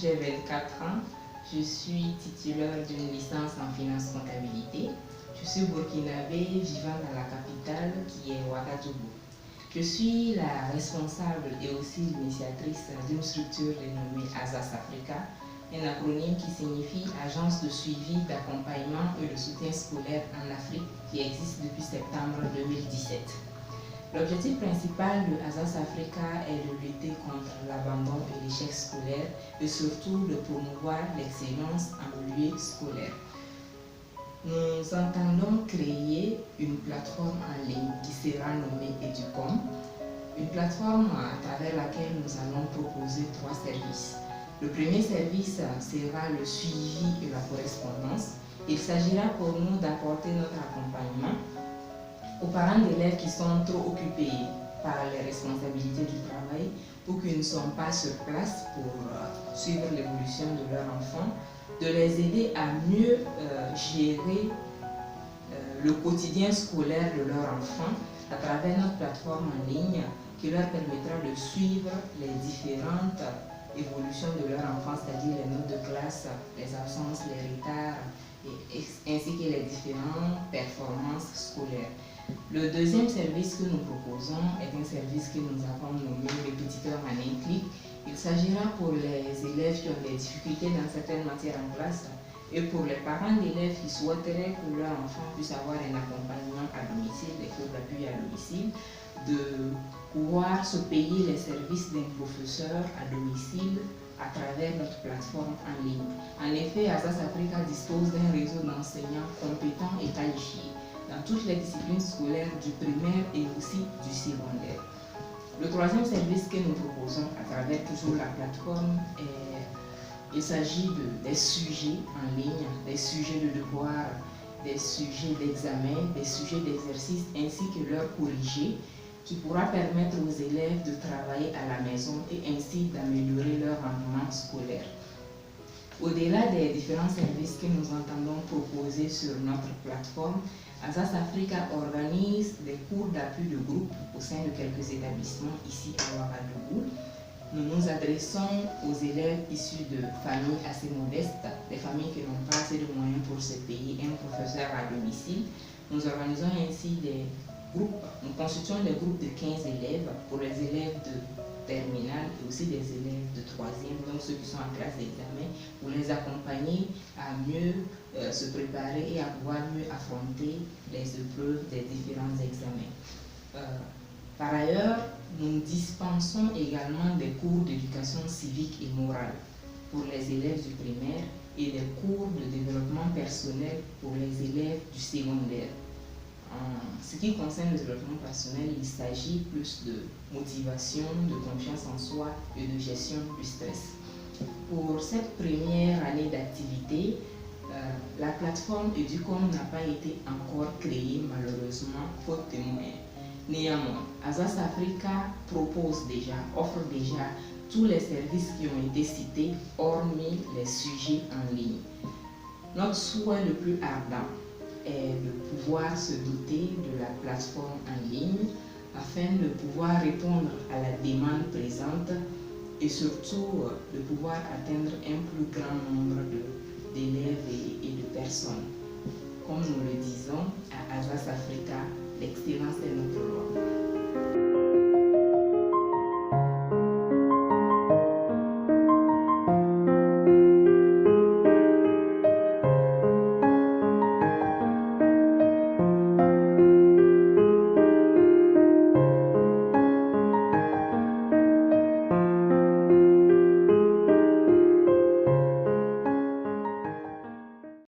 j'ai 24 ans, je suis titulaire d'une licence en finance comptabilité. Je suis burkinabé vivant dans la capitale qui est Ouagadougou. Je suis la responsable et aussi l'initiatrice d'une structure dénommée ASAS Africa, un acronyme qui signifie Agence de suivi, d'accompagnement et de soutien scolaire en Afrique qui existe depuis septembre 2017. L'objectif principal de ASAS Africa est de lutter contre l'abandon et l'échec scolaire et surtout de promouvoir l'excellence en milieu scolaire. Nous entendons créer une plateforme en ligne qui sera nommée Educom, une plateforme à travers laquelle nous allons proposer 3 services. Le premier service sera le suivi et la correspondance. Il s'agira pour nous d'apporter notre accompagnement aux parents d'élèves qui sont trop occupés par les responsabilités du travail ou qui ne sont pas sur place pour suivre l'évolution de leur enfant, de les aider à mieux gérer le quotidien scolaire de leur enfant à travers notre plateforme en ligne qui leur permettra de suivre les différentes évolutions de leur enfant, c'est-à-dire les notes de classe, les absences, les retards, ainsi que les différentes performances scolaires. Le deuxième service que nous proposons est un service que nous avons nommé répétiteur en un clic. Il s'agira pour les élèves qui ont des difficultés dans certaines matières en classe et pour les parents d'élèves qui souhaiteraient que leur enfant puisse avoir un accompagnement à domicile, des cours d'appui à domicile, de pouvoir se payer les services d'un professeur à domicile à travers notre plateforme en ligne. En effet, ASAS Africa dispose d'un réseau d'enseignants compétents et qualifiés dans toutes les disciplines scolaires du primaire et aussi du secondaire. Le troisième service que nous proposons à travers toujours la plateforme il s'agit des sujets en ligne, des sujets de devoir, des sujets d'examen, des sujets d'exercice ainsi que leurs corrigés qui pourra permettre aux élèves de travailler à la maison et ainsi d'améliorer leur rendement scolaire. Au-delà des différents services que nous entendons proposer sur notre plateforme, ASAS Africa organise des cours d'appui de groupe au sein de quelques établissements ici à Ouagadougou. Nous nous adressons aux élèves issus de familles assez modestes, des familles qui n'ont pas assez de moyens pour se payer un professeur à domicile. Nous organisons ainsi des groupes, nous constituons des groupes de 15 élèves pour les élèves de terminale et aussi des élèves de 3e, donc ceux qui sont en classe d'examen, pour les accompagner à mieux se préparer et à pouvoir mieux affronter les épreuves des différents examens. Par ailleurs, nous dispensons également des cours d'éducation civique et morale pour les élèves du primaire et des cours de développement personnel pour les élèves du secondaire. En ce qui concerne le développement personnel, il s'agit plus de motivation, de confiance en soi et de gestion du stress. Pour cette première année d'activité, la plateforme Educom n'a pas été encore créée malheureusement faute de moyens. Néanmoins, ASAS Africa offre déjà tous les services qui ont été cités, hormis les sujets en ligne. Notre souhait le plus ardent est de pouvoir se doter de la plateforme en ligne afin de pouvoir répondre à la demande présente et surtout de pouvoir atteindre un plus grand nombre de